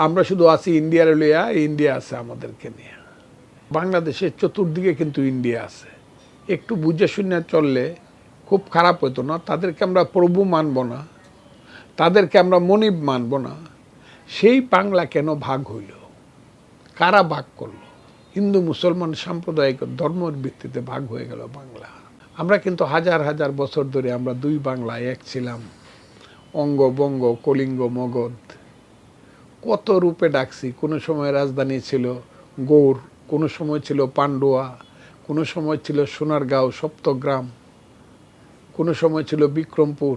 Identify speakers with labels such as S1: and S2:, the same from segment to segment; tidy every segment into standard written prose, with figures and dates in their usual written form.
S1: আমরা শুধু আছি ইন্ডিয়ার লইয়া, ইন্ডিয়া আছে আমাদেরকে নিয়ে। বাংলাদেশের চতুর্দিকে কিন্তু ইন্ডিয়া আছে। একটু বুঝে শুনে চললে খুব খারাপ হতো না। তাদেরকে আমরা প্রভু মানব না, তাদেরকে আমরা মনিব মানব না। সেই বাংলা কেন ভাগ হইল? কারা ভাগ করলো? হিন্দু মুসলমান সাম্প্রদায়িক ধর্মের ভিত্তিতে ভাগ হয়ে গেল বাংলা। আমরা কিন্তু হাজার হাজার বছর ধরে আমরা দুই বাংলায় এক ছিলাম। অঙ্গ বঙ্গ কলিঙ্গ মগধ কত রূপে ডাকছি। কোনো সময় রাজধানী ছিল গৌড়, কোনো সময় ছিল পান্ডুয়া, কোনো সময় ছিল সোনারগাঁও সপ্তগ্রাম, কোনো সময় ছিল বিক্রমপুর,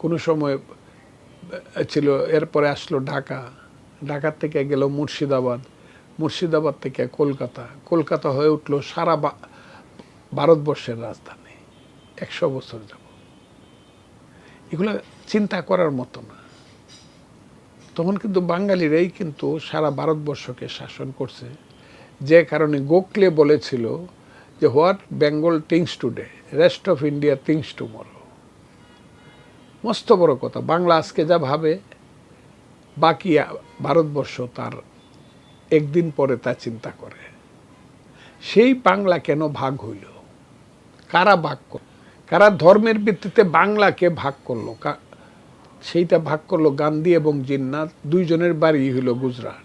S1: কোনো সময় ছিল, এরপরে আসলো ঢাকা, ঢাকা থেকে গেল মুর্শিদাবাদ, মুর্শিদাবাদ থেকে কলকাতা, কলকাতা হয়ে উঠলো সারা ভারতবর্ষের রাজধানী 100 বছর যাব। এগুলো চিন্তা করার মতো না। তখন কিন্তু বাঙালিরাই কিন্তু সারা ভারতবর্ষকে শাসন করছে। যে কারণে গোখলে বলেছিল যে what Bengal things today rest of India things tomorrow. মস্ত বড় কথা। বাংলা আজকে যা ভাবে বাকি ভারতবর্ষ তার একদিন পরে তা চিন্তা করে। সেই বাংলা কেন ভাগ হইল? কারা ভাগ করল? কারা ধর্মের ভিত্তিতে বাংলাকে ভাগ করলো? সেইটা ভাগ করলো গান্ধী এবং জিন্না, দুইজনের বাড়ি হইল গুজরাট।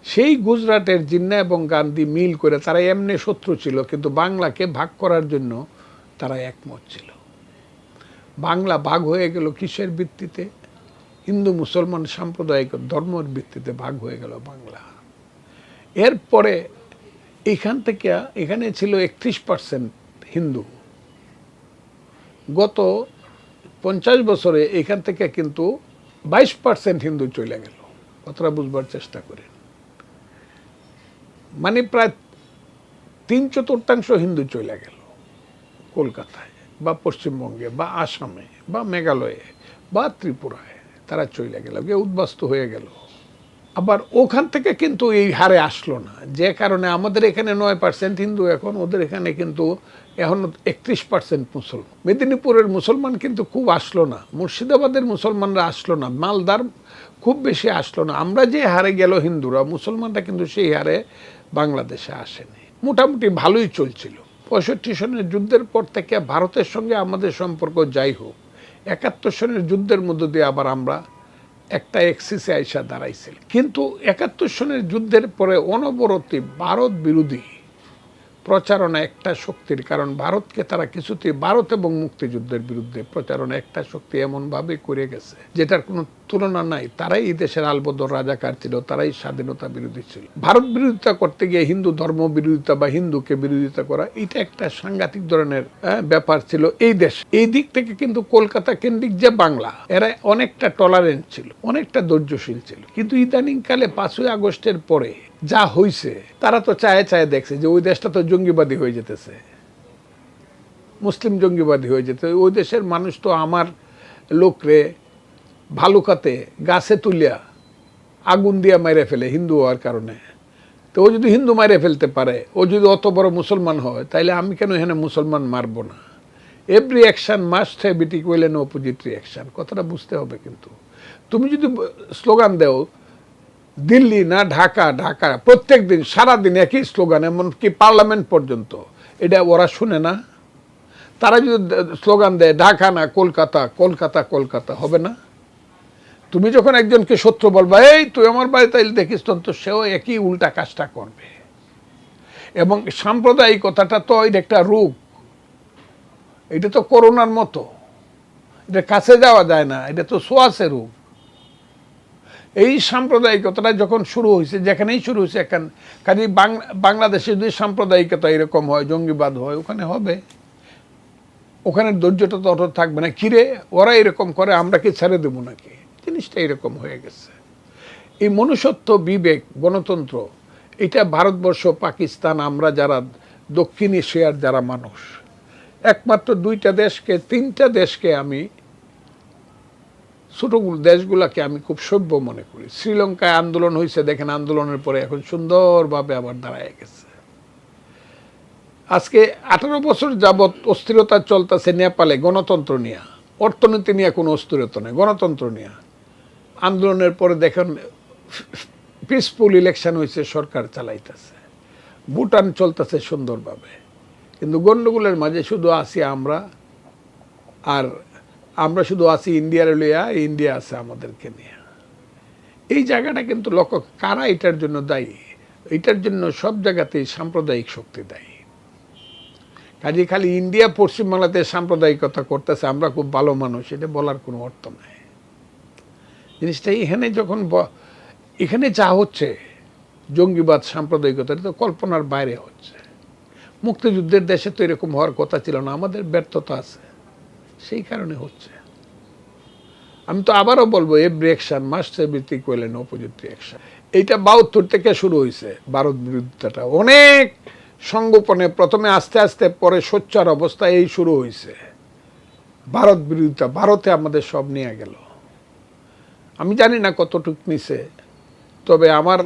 S1: সেই গুজরাটের জিন্না এবং গান্ধী মিল করে, তারা এমনি শত্রু ছিল কিন্তু বাংলাকে ভাগ করার জন্য তারা একমত ছিল। বাংলা ভাগ হয়ে গেল কিসের ভিত্তিতে? হিন্দু মুসলমান সাম্প্রদায়িক ধর্মের ভিত্তিতে ভাগ হয়ে গেল বাংলা। এরপরে এখান থেকে, এখানে ছিল 31% হিন্দু। গত 50 বছরে এখান থেকে কিন্তু 22% হিন্দু চলে গেল। কথাটা বুঝবার চেষ্টা করেন। মানে প্রায় 3/4 হিন্দু চলে গেল কলকাতায় বা পশ্চিমবঙ্গে বা আসামে বা মেঘালয়ে বা ত্রিপুরায়। তারা চলে গেল, গিয়ে উদ্বাস্তু হয়ে গেল। আবার ওখান থেকে কিন্তু এই হারে আসলো না, যে কারণে আমাদের এখানে 9% হিন্দু এখন, ওদের এখানে কিন্তু এখন 31% মুসলমান। মেদিনীপুরের মুসলমান কিন্তু খুব আসলো না, মুর্শিদাবাদের মুসলমানরা আসলো না, মালদার খুব বেশি আসলো না। আমরা যে হারে গেল হিন্দুরা, মুসলমানরা কিন্তু সেই হারে বাংলাদেশে আসেনি। মোটামুটি ভালোই চলছিল। 65 সনের যুদ্ধের পর থেকে ভারতের সঙ্গে আমাদের সম্পর্ক যাই হোক, 71 সনের যুদ্ধের মধ্য দিয়ে আবার আমরা একটা এক্সিসে আইসা দাঁড়াইছিল। কিন্তু 71 সনের যুদ্ধের পরে অনবরত ভারত বিরোধী প্রচারণা একটা শক্তির, কারণ ভারতকে তারা কিছুতেই, ভারত এবং মুক্তিযুদ্ধের বিরুদ্ধে প্রচারণা একটা শক্তি এমনভাবে করে গেছে যেটার কোনো তুলনা নাই। তারাই এই দেশের আলবদর রাজাকার ছিল, তারাই স্বাধীনতা বিরোধী ছিল। ভারত বিরোধিতা করতে গিয়ে হিন্দু ধর্ম বিরোধিতা বা হিন্দুকে বিরোধিতা করা, এটা একটা সাংঘাতিক ধরনের ব্যাপার ছিল এই দেশ। এই দিক থেকে কিন্তু কলকাতা কেন্দ্রিক যে বাংলা, এরা অনেকটা টলারেন্ট ছিল, অনেকটা ধৈর্যশীল ছিল। কিন্তু ইদানিংকালে 5ই আগস্টের পরে যা হইছে, তারা তো চায়ে চায়ে দেখছে যে ওই দেশটা তো জঙ্গিবাদী হয়ে যেতেছে, মুসলিম জঙ্গিবাদী হয়ে যেতে। ওই দেশের মানুষ তো আমার লোকরে ভালুকাতে গাছে তুলিয়া আগুন দিয়া মাইরে ফেলে হিন্দু হওয়ার কারণে। তো ও যদি হিন্দু মাইরে ফেলতে পারে, ও যদি অত বড় মুসলমান হয়, তাইলে আমি কেন এখানে মুসলমান মারব না? Every action must have it equal and opposite reaction. কথাটা বুঝতে হবে। কিন্তু তুমি যদি স্লোগান দেও দিল্লি না ঢাকা, ঢাকা প্রত্যেক দিন সারাদিন একই স্লোগান, এমনকি পার্লামেন্ট পর্যন্ত, এটা ওরা শুনে না? তারা যদি স্লোগান দেয় ঢাকা না কলকাতা, কলকাতা কলকাতা, হবে না? তুমি যখন একজনকে শত্রু বলবা, এই তুই আমার বাড়ি, তাইলে দেখিস তো সেও একই উল্টা কাজটা করবে। এবং সাম্প্রদায়িকতাটা তো এটা একটা রূপ, এটা তো করোনার মতো, এটা কাছে যাওয়া যায় না, এটা তো সোয়াসের রূপ। এই সাম্প্রদায়িকতাটা যখন শুরু হয়েছে, যেখানেই শুরু হয়েছে, কাজে বাংলাদেশে যদি সাম্প্রদায়িকতা এরকম হয়, জঙ্গিবাদ হয়, ওখানে হবে। ওখানে ধৈর্যটা তো অত থাকবে না। কিরে ওরা এরকম করে, আমরা কি ছেড়ে দেবো নাকি? জিনিসটা এরকম হয়ে গেছে। এই মনুষ্যত্ব, বিবেক, গণতন্ত্র, এটা ভারতবর্ষ, পাকিস্তান, আমরা যারা দক্ষিণ এশিয়ার যারা মানুষ, একমাত্র 2টা দেশকে, 3টা দেশকে আমি, ছোট দেশগুলোকে আমি খুব সভ্য মনে করি। শ্রীলঙ্কায় আন্দোলন হয়েছে, দেখেন আন্দোলনের পরে এখন সুন্দরভাবে আবার দাঁড়ায় গেছে। আজকে 18 বছর যাবৎ অস্থিরতা চলতেছে নেপালে গণতন্ত্র নিয়ে, অর্থনীতি নিয়ে কোনো অস্থিরতা নেই, গণতন্ত্র নিয়ে। আন্দোলনের পরে দেখেন পিসফুল ইলেকশন হয়েছে, সরকার চালাইতেছে, ভুটান চলতেছে সুন্দরভাবে। কিন্তু গণ্ডগোলের মাঝে শুধু আছি আমরা, আর আমরা শুধু আছি ইন্ডিয়ার লইয়া, ইন্ডিয়া আছে আমাদেরকে নিয়ে। এই জায়গাটা কিন্তু লক্ষ্য, কারা এটার জন্য দায়ী? এটার জন্য সব জায়গাতেই সাম্প্রদায়িক শক্তি দায়ী। কাজে খালি ইন্ডিয়া পশ্চিমবাংলাতে সাম্প্রদায়িকতা করতেছে, আমরা খুব ভালো মানুষ, এটা বলার কোনো অর্থ নাই। জিনিসটা এখানে যখন এখানে যা হচ্ছে জঙ্গিবাদ, সাম্প্রদায়িকতা, এটা তো কল্পনার বাইরে হচ্ছে। মুক্তিযুদ্ধের দেশে তো এরকম হওয়ার কথা ছিল না, আমাদের ব্যর্থতা আছে, সেই কারণে হচ্ছে। আমি তো আবারও বলবো, every action must have it equal and opposite reaction. এইটা ৭২ থেকে শুরু হয়েছে ভারত বিরোধিতাটা, অনেক সংগোপনে, প্রথমে আস্তে আস্তে, পরে সোচ্চার অবস্থায় এই শুরু হয়েছে ভারত বিরোধিতা। ভারতে আমাদের সব নিয়ে গেল। আমি জানি না কতটুক নিছে, তবে আমার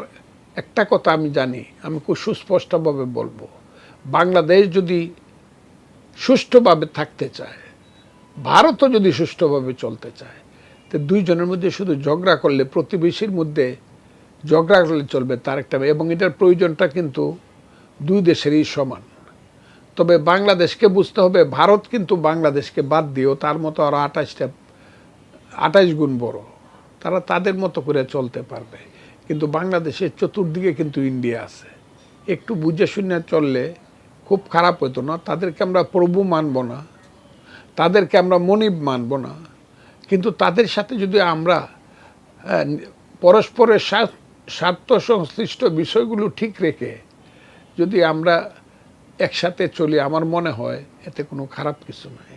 S1: একটা কথা আমি জানি, আমি খুব সুস্পষ্টভাবে বলবো, বাংলাদেশ যদি সুষ্ঠুভাবে থাকতে চায়, ভারতও যদি সুষ্ঠুভাবে চলতে চায়, তো দুইজনের মধ্যে শুধু ঝগড়া করলে, প্রতিবেশীর মধ্যে ঝগড়া করলে চলবে তার একটা, এবং এটার প্রয়োজনটা কিন্তু দুই দেশেরই সমান। তবে বাংলাদেশকে বুঝতে হবে, ভারত কিন্তু বাংলাদেশকে বাদ দিয়েও তার মতো আরও ২৮ গুণ বড়, তারা তাদের মতো করে চলতে পারবে। কিন্তু বাংলাদেশের চতুর্দিকে কিন্তু ইন্ডিয়া আছে, একটু বুঝে শুনে চললে খুব খারাপ হতো না। তাদেরকে আমরা প্রভু মানব না, তাদেরকে আমরা মনিব মানব না, কিন্তু তাদের সাথে যদি আমরা পরস্পরের স্বার্থ সংশ্লিষ্ট বিষয়গুলো ঠিক রেখে যদি আমরা একসাথে চলি, আমার মনে হয় এতে কোনো খারাপ কিছু নাই।